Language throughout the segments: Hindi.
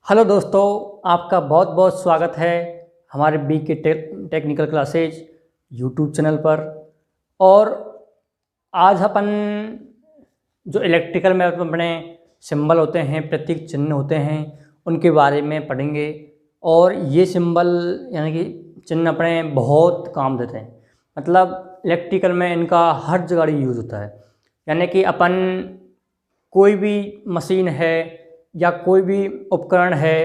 हेलो दोस्तों, आपका बहुत बहुत स्वागत है हमारे बी के टेक्निकल क्लासेज यूट्यूब चैनल पर। और आज अपन जो इलेक्ट्रिकल में अपने सिंबल होते हैं, प्रतीक चिन्ह होते हैं, उनके बारे में पढ़ेंगे। और ये सिंबल यानी कि चिन्ह अपने बहुत काम देते हैं। मतलब इलेक्ट्रिकल में इनका हर जगह यूज़ होता है। यानी कि अपन कोई भी मशीन है या कोई भी उपकरण है,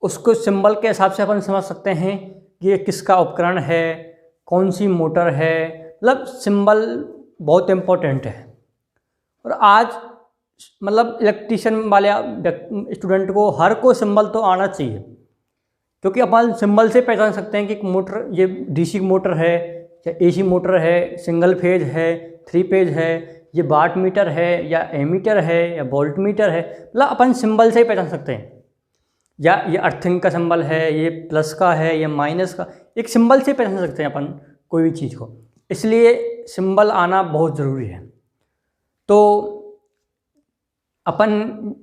उसको सिंबल के हिसाब से अपन समझ सकते हैं कि ये किसका उपकरण है, कौन सी मोटर है। मतलब सिंबल बहुत इम्पोर्टेंट है। और आज मतलब इलेक्ट्रिशियन वाले स्टूडेंट को हर कोई सिंबल तो आना चाहिए, क्योंकि अपन सिंबल से पहचान सकते हैं कि मोटर ये डीसी मोटर है या एसी मोटर है, सिंगल फेज है, 3 फेज है, ये वाट मीटर है या एमीटर है या वोल्ट मीटर है। मतलब अपन सिंबल से ही पहचान सकते हैं। या ये अर्थिंग का सिंबल है, ये प्लस का है, ये माइनस का, एक सिंबल से पहचान सकते हैं अपन कोई भी चीज़ को। इसलिए सिंबल आना बहुत ज़रूरी है। तो अपन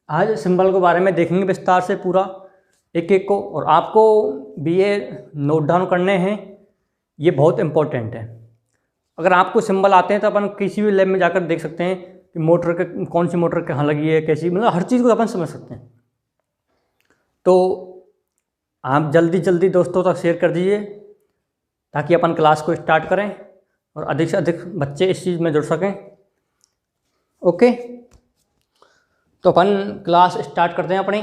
आज सिंबल के बारे में देखेंगे विस्तार से पूरा एक एक को, और आपको भी ये नोट डाउन करने हैं, ये बहुत इम्पोर्टेंट है। अगर आपको सिंबल आते हैं तो अपन किसी भी लैब में जाकर देख सकते हैं कि मोटर के कौन सी मोटर कहाँ लगी है, कैसी, मतलब हर चीज़ को अपन समझ सकते हैं। तो आप जल्दी जल्दी दोस्तों तक शेयर कर दीजिए ताकि अपन क्लास को स्टार्ट करें और अधिक से अधिक बच्चे इस चीज़ में जुड़ सकें। ओके, तो अपन क्लास स्टार्ट करते हैं अपनी।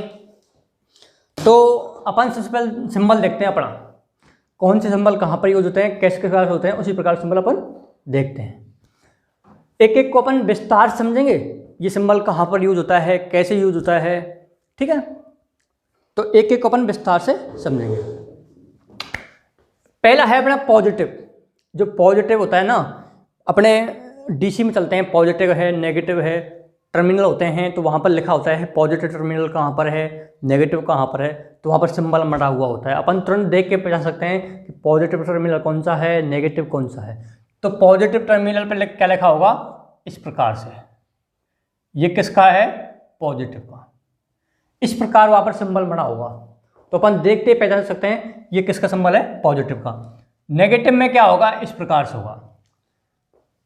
तो अपन सबसे पहले सिंबल देखते हैं अपना, कौन से सिंबल कहाँ पर यूज होते हैं, कैसे प्रकार से होते हैं, उसी प्रकार सिंबल अपन देखते हैं। एक एक को अपन विस्तार समझेंगे, ये सिंबल कहाँ पर यूज होता है, कैसे यूज होता है, ठीक है। तो एक एक को अपन विस्तार से समझेंगे। पहला है अपना पॉजिटिव। जो पॉजिटिव होता है ना, अपने डीसी में चलते हैं, पॉजिटिव है, नेगेटिव है, टर्मिनल होते हैं, तो वहाँ पर लिखा होता है पॉजिटिव टर्मिनल कहाँ पर है, नेगेटिव कहाँ पर है, तो वहाँ पर सिंबल मरा हुआ होता है। अपन तुरंत देख के पहचान सकते हैं कि पॉजिटिव टर्मिनल कौन सा है, नेगेटिव कौन सा है। तो पॉजिटिव टर्मिनल पर क्या लिखा होगा, इस प्रकार से, ये किसका है, पॉजिटिव का। इस प्रकार वहाँ पर सिंबल मरा होगा, तो अपन देखते पहचान सकते हैं ये किसका सिंबल है, पॉजिटिव का। नेगेटिव में क्या होगा, इस प्रकार से होगा।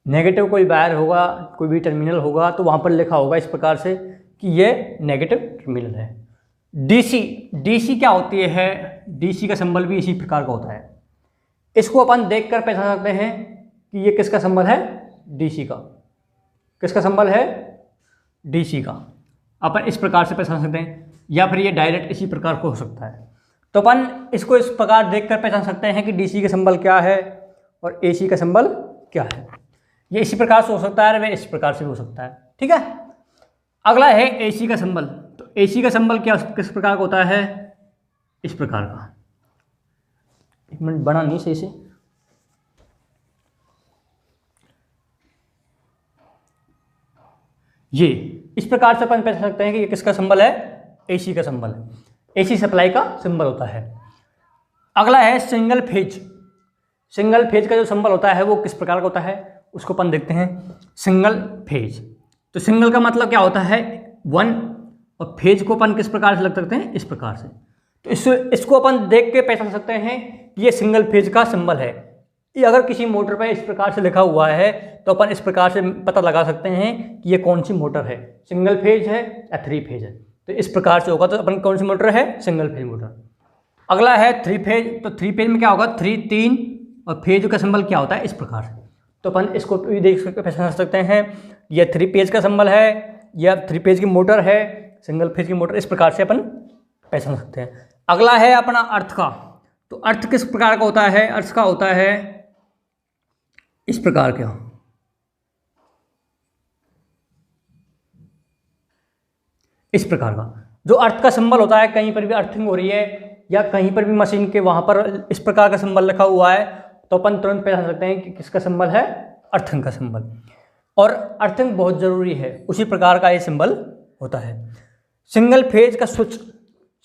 नेगेटिव कोई वायर होगा, कोई भी टर्मिनल होगा, तो वहाँ पर लिखा होगा इस प्रकार से कि ये नेगेटिव टर्मिनल है। डीसी क्या होती है, डीसी का सिंबल भी इसी प्रकार का होता है। इसको अपन देखकर पहचान सकते हैं कि ये किसका सिंबल है, डीसी का। किसका सिंबल है, डीसी का। अपन इस प्रकार से पहचान सकते हैं, या फिर ये डायरेक्ट इसी प्रकार को हो सकता है। तो अपन इसको इस प्रकार देखकर पहचान सकते हैं कि डीसी का सिंबल क्या है और एसी का सिंबल क्या है। ये इसी प्रकार से हो सकता है, वे इस प्रकार से भी हो सकता है, ठीक है। अगला है एसी का सिंबल। तो एसी का सिंबल क्या किस प्रकार का होता है, इस प्रकार का। एक मिनट, बना नहीं सही से। ये इस प्रकार से अपन पहचान सकते हैं कि ये किसका सिंबल है, एसी का सिंबल है। एसी सप्लाई का सिंबल होता है। अगला है सिंगल फेज। सिंगल फेज का जो सिंबल होता है वो किस प्रकार का होता है, उसको अपन देखते हैं। सिंगल फेज, तो सिंगल का मतलब क्या होता है, 1, और फेज को अपन किस प्रकार से लग सकते हैं, इस प्रकार से। तो इसको अपन देख के पहचान सकते हैं कि ये सिंगल फेज का सिंबल है। ये अगर किसी मोटर पर इस प्रकार से लिखा हुआ है तो अपन इस प्रकार से पता लगा सकते हैं कि ये कौन सी मोटर है, सिंगल फेज है या 3 फेज है। तो इस प्रकार से होगा, तो अपन कौन सी मोटर है, सिंगल फेज मोटर। अगला है 3 फेज। तो 3 फेज में क्या होगा, 3, और फेज का सिंबल क्या होता है, इस प्रकार से। तो अपन इसको भी देख सकते, पहचान सकते हैं ये 3 फेज का सिंबल है या 3 फेज की मोटर है, सिंगल फेज की मोटर, इस प्रकार से अपन पहचान सकते हैं। अगला है अपना अर्थ का। तो अर्थ किस प्रकार का होता है, अर्थ का होता है इस प्रकार का, इस प्रकार का। जो अर्थ का सिंबल होता है, कहीं पर भी अर्थिंग हो रही है या कहीं पर भी मशीन के वहां पर इस प्रकार का सिंबल लिखा हुआ है, तो अपन तुरंत पहचान सकते हैं कि किसका सिंबल है, अर्थिंग का सिंबल। और अर्थिंग बहुत जरूरी है, उसी प्रकार का ये सिंबल होता है। सिंगल फेज का स्विच,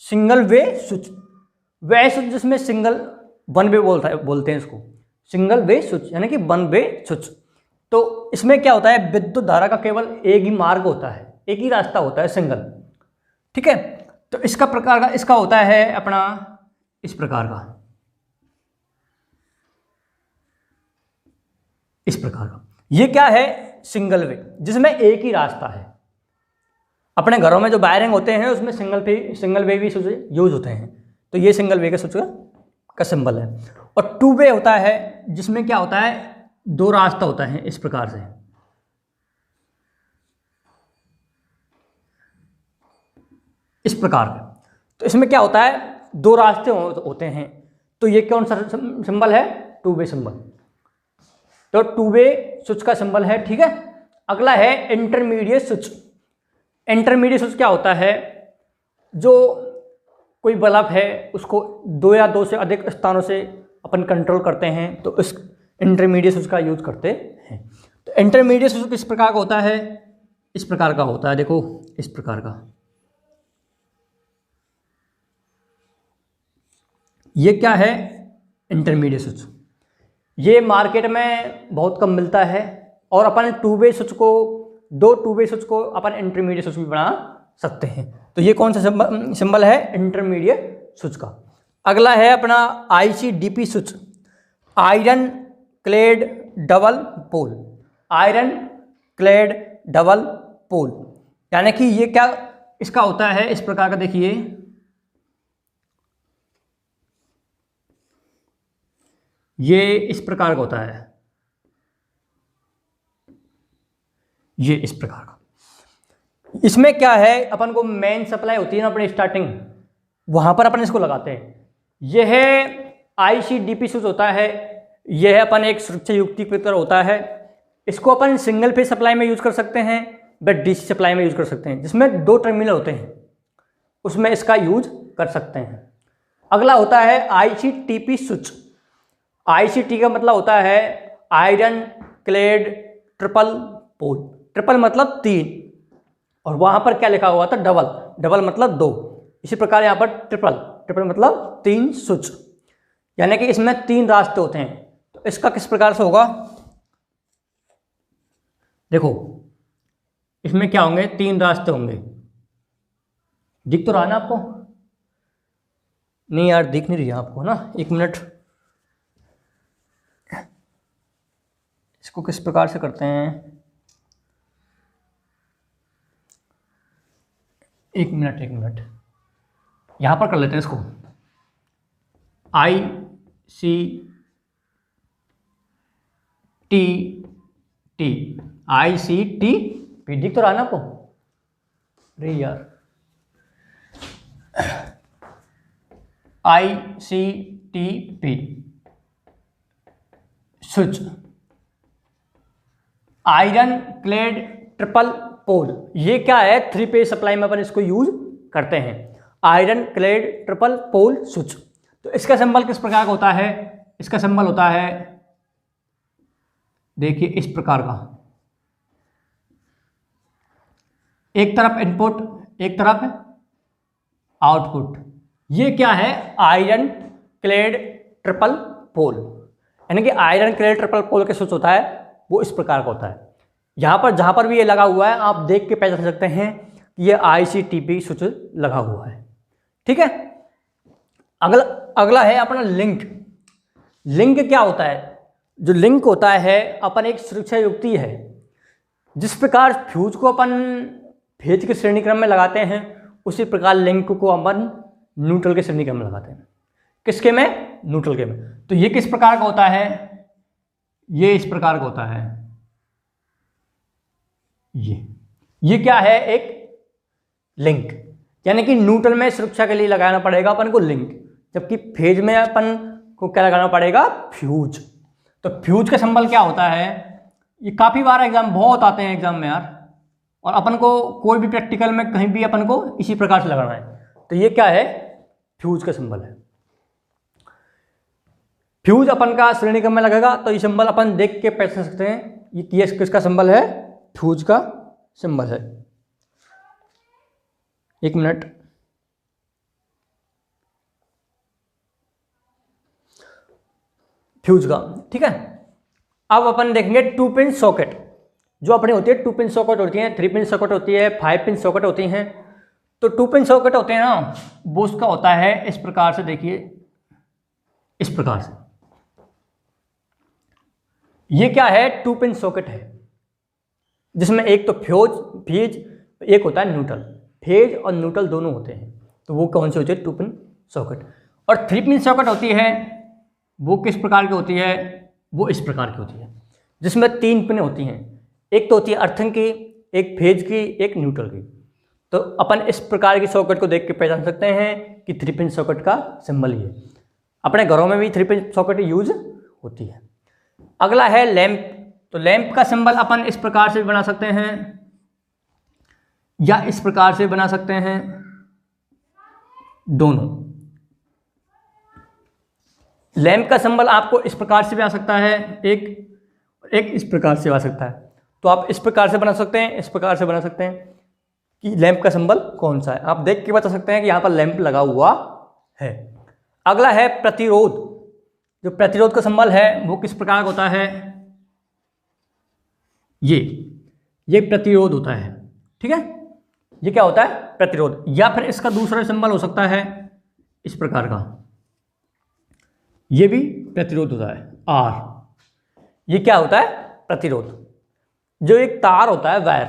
सिंगल वे स्विच, वह स्विच जिसमें सिंगल 1 वे बोलते हैं इसको, सिंगल वे स्विच यानी कि 1 वे स्विच। तो इसमें क्या होता है, विद्युत धारा का केवल एक ही मार्ग होता है, एक ही रास्ता होता है, सिंगल, ठीक है। तो इसका प्रकार का इसका होता है अपना इस प्रकार का, इस प्रकार का। ये क्या है? सिंगल वे, जिसमें एक ही रास्ता है। अपने घरों में जो वायरिंग होते हैं उसमें सिंगल वे भी स्विच यूज होते हैं। तो ये सिंगल वे का स्विच का सिंबल है। और टू वे होता है जिसमें क्या होता है, दो रास्ता होता है इस प्रकार से, इस प्रकार का। तो इसमें क्या होता है, दो रास्ते होते हैं। तो ये कौन सा सिंबल है? Two way symbol. तो टू वे स्विच का सिंबल है, ठीक है। अगला है इंटरमीडिएट स्विच। इंटरमीडिएट स्विच क्या होता है, जो कोई बल्ब है उसको दो या दो से अधिक स्थानों से अपन कंट्रोल करते हैं, तो इस इंटरमीडिएट स्विच का यूज करते हैं। तो इंटरमीडिएट स्विच किस प्रकार का होता है? इस प्रकार का होता है, देखो इस प्रकार का। ये क्या है? Intermediate switch. ये मार्केट में बहुत कम मिलता है। और अपन टू वे स्विच को, दो टू वे स्विच को अपन इंटरमीडिएट स्विच भी बना सकते हैं। तो ये कौन सा सिंबल है? इंटरमीडिएट स्विच का। अगला है अपना ICDP switch, iron clad double pole. Iron clad double pole, यानी कि ये क्या इसका होता है? इस प्रकार का, देखिए ये इस प्रकार का होता है, ये इस प्रकार का। इसमें क्या है, अपन को मेन सप्लाई होती है ना अपनी स्टार्टिंग, वहां पर अपन इसको लगाते हैं। यह ICDP स्विच होता है। यह अपन एक सुरक्षा युक्ति की तरह होता है। इसको अपन सिंगल फेज सप्लाई में यूज कर सकते हैं, बट DC सप्लाई में यूज कर सकते हैं, जिसमें दो टर्मिनल होते हैं उसमें इसका यूज कर सकते हैं। अगला होता है ICTP स्विच। ICT का मतलब होता है iron clad triple pole. Triple मतलब तीन, और वहां पर क्या लिखा हुआ था? डबल। डबल मतलब दो। इसी प्रकार यहाँ पर ट्रिपल, ट्रिपल मतलब तीन स्विच, यानी कि इसमें तीन रास्ते होते हैं। तो इसका किस प्रकार से होगा, देखो इसमें क्या होंगे? तीन रास्ते होंगे। दिख तो रहा ना आपको? नहीं यार, दिख नहीं रही आपको ना, एक मिनट। इसको किस प्रकार से करते हैं, एक मिनट, यहां पर कर लेते हैं इसको। ICTP दिख तो रहा ना आपको? अरे यार, ICTP switch, iron clad triple pole. ये क्या है? थ्री फेज सप्लाई में अपन इसको यूज करते हैं, iron clad triple pole switch. तो इसका सिंबल किस प्रकार का होता है? इसका सिंबल होता है, देखिए इस प्रकार का। एक तरफ इनपुट, एक तरफ आउटपुट। ये क्या है? आयरन क्लेड ट्रिपल पोल, यानी कि आयरन क्लेड ट्रिपल पोल के स्विच होता है वो इस प्रकार का होता है। यहां पर जहां पर भी ये लगा हुआ है आप देख के पहचान सकते हैं कि ये ICTP स्विच लगा हुआ है, ठीक है। अगला है अपना लिंक। लिंक क्या होता है? जो लिंक होता है अपन एक सुरक्षा युक्ति है। जिस प्रकार फ्यूज को अपन फेज के श्रेणी क्रम में लगाते हैं, उसी प्रकार लिंक को अपन न्यूट्रल के श्रेणी क्रम में लगाते हैं। किसके में? न्यूट्रल के में। तो ये किस प्रकार का होता है? ये इस प्रकार का होता है। ये क्या है? एक लिंक, यानी कि न्यूट्रल में सुरक्षा के लिए लगाना पड़ेगा अपन को लिंक, जबकि फेज में अपन को क्या लगाना पड़ेगा? फ्यूज। तो फ्यूज का सिंबल क्या होता है? ये काफी बार एग्जाम बहुत आते हैं एग्जाम में यार, और अपन को कोई भी प्रैक्टिकल में कहीं भी अपन को इसी प्रकार से लगाना है। तो ये क्या है? फ्यूज का सिंबल है। फ्यूज अपन का श्रेणी क्रम में लगेगा, तो ये सिंबल अपन देख के पहचान सकते हैं ये किसका सिंबल है? फ्यूज का सिंबल है। एक मिनट, फ्यूज का, ठीक है। अब अपन देखेंगे टू पिन सॉकेट। जो अपनी होती है टू पिन सॉकेट होती है, थ्री पिन सॉकेट होती है, 5 पिन सॉकेट होती हैं। तो 2 पिन सॉकेट होते हैं ना, वो उसका होता है इस प्रकार से, देखिए इस प्रकार से। ये क्या है, 2 पिन सॉकेट है, जिसमें एक तो फेज, एक होता है न्यूट्रल। फेज और न्यूट्रल दोनों होते हैं, तो वो कौन से होते हैं, 2 पिन सॉकेट। और 3 पिन सॉकेट होती है, वो किस प्रकार की होती है, वो इस प्रकार की होती है, जिसमें 3 पिन होती हैं। एक तो होती है अर्थिंग की, एक फेज की, एक न्यूट्रल की। तो अपन इस प्रकार की सॉकेट को देख के पहचान सकते हैं कि 3 पिन सॉकेट का सिंबल ही है। अपने घरों में भी 3 पिन सॉकेट यूज होती है। अगला है लैंप। तो लैंप का सिंबल अपन इस प्रकार से भी बना सकते हैं या इस प्रकार से बना सकते हैं, दोनों। लैंप का सिंबल आपको इस प्रकार से भी आ सकता है, एक इस प्रकार से आ सकता है। तो आप इस प्रकार से बना सकते हैं, इस प्रकार से बना सकते हैं कि लैंप का सिंबल कौन सा है। आप देख के बता सकते हैं कि यहाँ पर लैंप लगा हुआ है। अगला है प्रतिरोध। जो प्रतिरोध का सिंबल है वो किस प्रकार का होता है, ये प्रतिरोध होता है, ठीक है। ये क्या होता है, प्रतिरोध। या फिर इसका दूसरा सिंबल हो सकता है इस प्रकार का, ये भी प्रतिरोध होता है, आर। ये क्या होता है, प्रतिरोध। जो एक तार होता है वायर,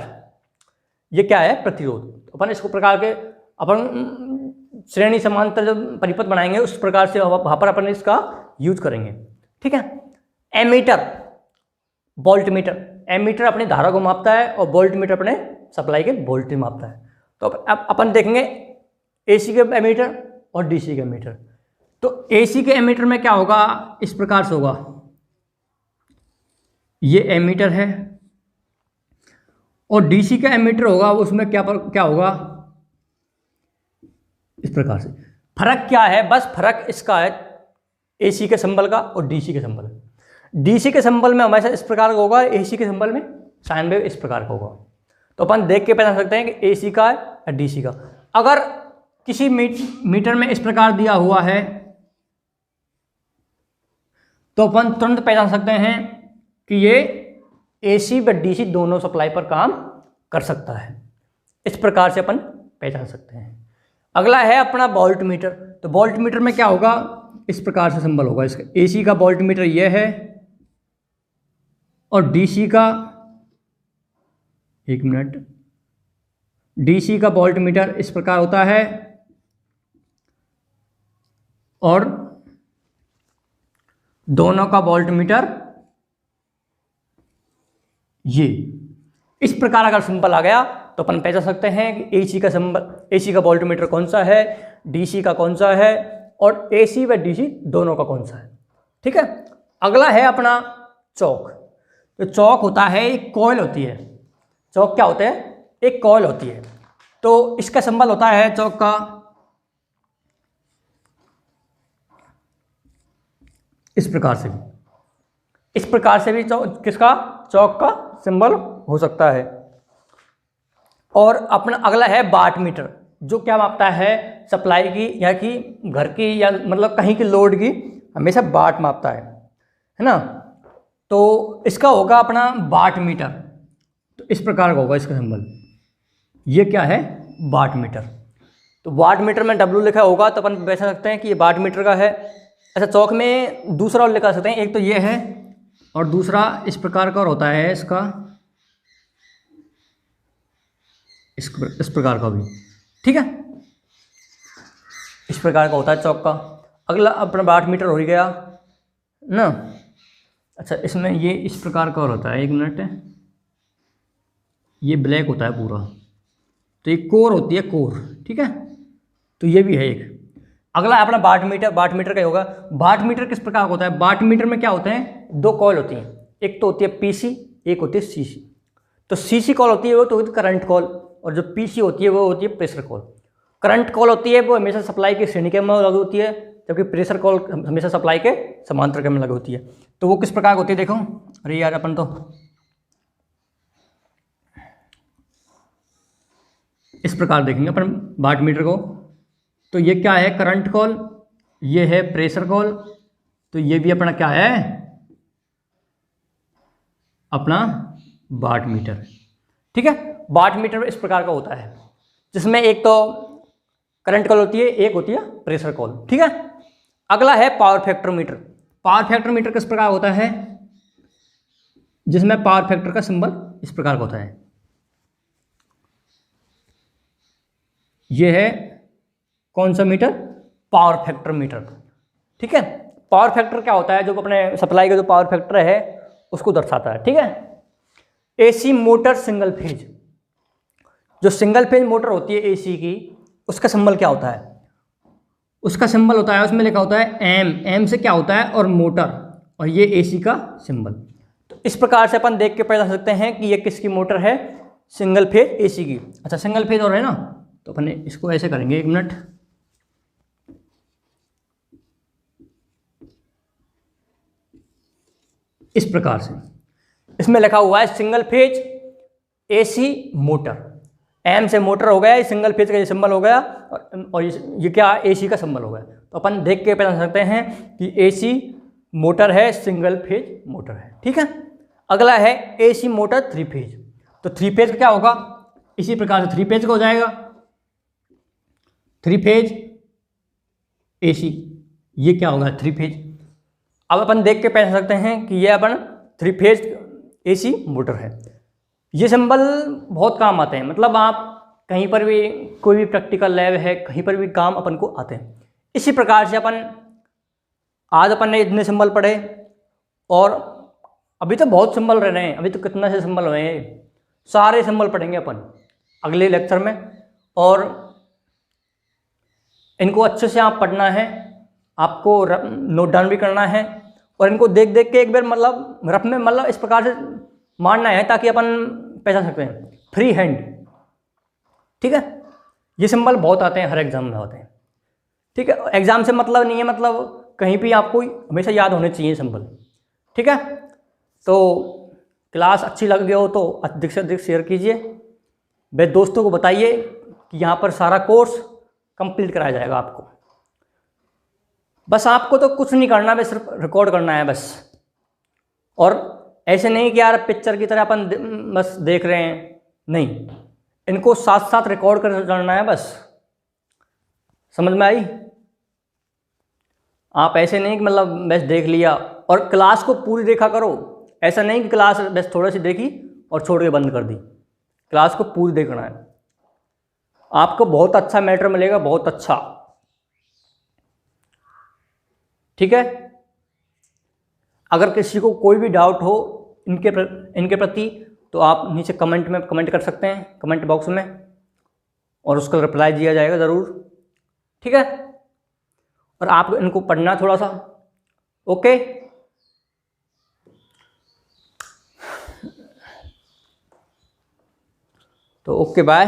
ये क्या है, प्रतिरोध। अपन इसको प्रकार के अपन श्रेणी समांतर जब परिपथ बनाएंगे उस प्रकार से वहां पर अपन इसका यूज करेंगे, ठीक है। Ammeter, voltmeter. एमीटर अपनी धारा को मापता है और वोल्टमीटर अपने सप्लाई के वोल्टेज मापता है। तो अब अपन देखेंगे एसी के एमीटर और डीसी के एमीटर। तो एसी के एमीटर में क्या होगा, इस प्रकार से होगा, ये एमीटर है। और डीसी का एमीटर होगा, उसमें क्या होगा, इस प्रकार से। फर्क क्या है, बस फर्क इसका है एसी के सिंबल का और डीसी के सिंबल का। डीसी के सिंबल में हमेशा इस प्रकार का होगा, एसी के सिंबल में साइन वेव इस प्रकार का होगा। तो अपन देख के पहचान सकते हैं कि एसी का है या डीसी का। अगर किसी मीटर में इस प्रकार दिया हुआ है तो अपन तुरंत पहचान सकते हैं कि ये एसी व डीसी दोनों सप्लाई पर काम कर सकता है। इस प्रकार से अपन पहचान सकते हैं। अगला है अपना वोल्ट मीटर। तो वोल्ट मीटर में क्या होगा, इस प्रकार से सिंबल होगा इसका। एसी का वोल्ट मीटर ये है और डीसी का, एक मिनट, डीसी का वोल्ट मीटर इस प्रकार होता है और दोनों का वोल्ट मीटर ये इस प्रकार अगर सिंबल आ गया तो अपन पहचान सकते हैं कि एसी का सिंबल, एसी का वोल्ट मीटर कौन सा है, डीसी का कौन सा है और एसी व डीसी दोनों का कौन सा है, ठीक है। अगला है अपना चौक। तो चौक होता है, एक कॉइल होती है। चौक क्या होता है, एक कॉइल होती है। तो इसका सिंबल होता है चौक का इस प्रकार से भी, इस प्रकार से भी किसका, चौक का सिंबल हो सकता है। और अपना अगला है वाट मीटर, जो क्या मापता है, सप्लाई की या कि घर की या मतलब कहीं की लोड की हमेशा वाट मापता है ना। तो इसका होगा अपना वाट मीटर। तो इस प्रकार का होगा इसका सिंबल, ये क्या है, वाट मीटर। तो वाट मीटर में W लिखा होगा तो अपन बता सकते हैं कि ये वाट मीटर का है। अच्छा, चौक में दूसरा और लिखा सकते हैं, एक तो ये है और दूसरा इस प्रकार का और होता है इसका, इस प्रकार का भी, ठीक है। इस प्रकार का होता है चौक का। अगला अपना वाट मीटर हो ही गया ना। अच्छा, इसमें ये इस प्रकार का और होता है, एक मिनट, ये ब्लैक होता है पूरा, तो ये कोर होती है, कोर, ठीक है। तो ये भी है एक। अगला है अपना वाट मीटर। वाट मीटर का होगा, वाट मीटर किस प्रकार का होता है, वाट मीटर में क्या होते हैं, दो कॉइल होती हैं, एक तो होती है पीसी, एक होती है सीसी। तो सीसी कॉल होती है वो तो होती है करंट कॉल, और जो पीसी होती है वो होती है प्रेशर कॉल। करंट कॉल होती है वो हमेशा सप्लाई के श्रेणी क्रम में लगी होती है, जबकि प्रेशर कॉल हमेशा सप्लाई के समांतर क्रम में लगी होती है। तो वो किस प्रकार की होती है, देखो, अरे यार अपन तो इस प्रकार देखेंगे अपन वाट मीटर को। तो ये क्या है, करंट कॉल, ये है प्रेशर कॉल, तो ये भी अपना क्या है, अपना वाट मीटर, ठीक है। वाट मीटर इस प्रकार का होता है। जिसमें एक तो करंट कॉइल होती है, एक होती है प्रेशर कॉइल। ठीक है, अगला है power factor metre. Power factor metre किस प्रकार होता है, जिसमें पावर फैक्टर का सिंबल इस प्रकार का होता है। यह है कौन सा मीटर, पावर फैक्टर मीटर। ठीक है, पावर फैक्टर क्या होता है, जो अपने सप्लाई का जो पावर फैक्टर है उसको दर्शाता है। ठीक है, एसी मोटर सिंगल फेज, जो सिंगल फेज मोटर होती है एसी की, उसका सिंबल क्या होता है, उसका सिंबल होता है, उसमें लिखा होता है एम। एम से क्या होता है, और मोटर, और ये एसी का सिंबल। तो इस प्रकार से अपन देख के पता सकते हैं कि ये किसकी मोटर है, सिंगल फेज एसी की। अच्छा, सिंगल फेज और है ना, तो अपन इसको ऐसे करेंगे, 1 मिनट। इस प्रकार से इसमें लिखा हुआ है single phase AC motor. M से मोटर हो गया, सिंगल फेज का ये सिंबल हो गया, और ये क्या, एसी का सिंबल हो गया। तो अपन देख के पता सकते हैं कि एसी मोटर है, सिंगल फेज मोटर है। ठीक है, अगला है एसी मोटर 3 फेज। तो 3 फेज का क्या होगा, इसी प्रकार से 3 फेज का हो जाएगा, 3 फेज एसी। ये क्या होगा, 3 फेज। अब अपन देख के पहचान सकते हैं कि ये अपन 3 फेज एसी मोटर है। ये सिंबल बहुत काम आते हैं, मतलब आप कहीं पर भी, कोई भी प्रैक्टिकल लैब है, कहीं पर भी काम अपन को आते हैं। इसी प्रकार से आज अपन ने इतने सिंबल पढ़े, और अभी तो बहुत सिंबल रह रहे हैं, अभी तो कितना से सिंबल हुए हैं, सारे सिंबल पढ़ेंगे अपन अगले लेक्चर में। और इनको अच्छे से आप पढ़ना है, आपको नोट डाउन भी करना है, और इनको देख देख के एक बार मतलब रफ में मतलब इस प्रकार से मारना है, ताकि अपन पहचान सकते हैं फ्री हैंड। ठीक है, ये सिंबल बहुत आते हैं, हर एग्जाम में होते हैं। ठीक है, एग्जाम से मतलब नहीं है, मतलब कहीं भी आपको हमेशा याद होने चाहिए सिंबल। ठीक है, तो क्लास अच्छी लग गई हो तो अधिक से अधिक शेयर कीजिए, वे दोस्तों को बताइए कि यहाँ पर सारा कोर्स कंप्लीट कराया जाएगा आपको। बस आपको तो कुछ नहीं करना, बस सिर्फ रिकॉर्ड करना है बस। और ऐसे नहीं कि यार पिक्चर की तरह अपन बस देख रहे हैं, नहीं, इनको साथ साथ रिकॉर्ड कर करना है बस। समझ में आई? आप ऐसे नहीं कि मतलब बस देख लिया, और क्लास को पूरी देखा करो। ऐसा नहीं कि क्लास बस थोड़ी सी देखी और छोड़ के बंद कर दी, क्लास को पूरी देखना है। आपको बहुत अच्छा मैटर मिलेगा, बहुत अच्छा। ठीक है, अगर किसी को कोई भी डाउट हो इनके प्रति, तो आप नीचे कमेंट में कमेंट कर सकते हैं, कमेंट बॉक्स में, और उसका रिप्लाई दिया जाएगा ज़रूर। ठीक है, और आप इनको पढ़ना थोड़ा सा। ओके, तो ओके, बाय।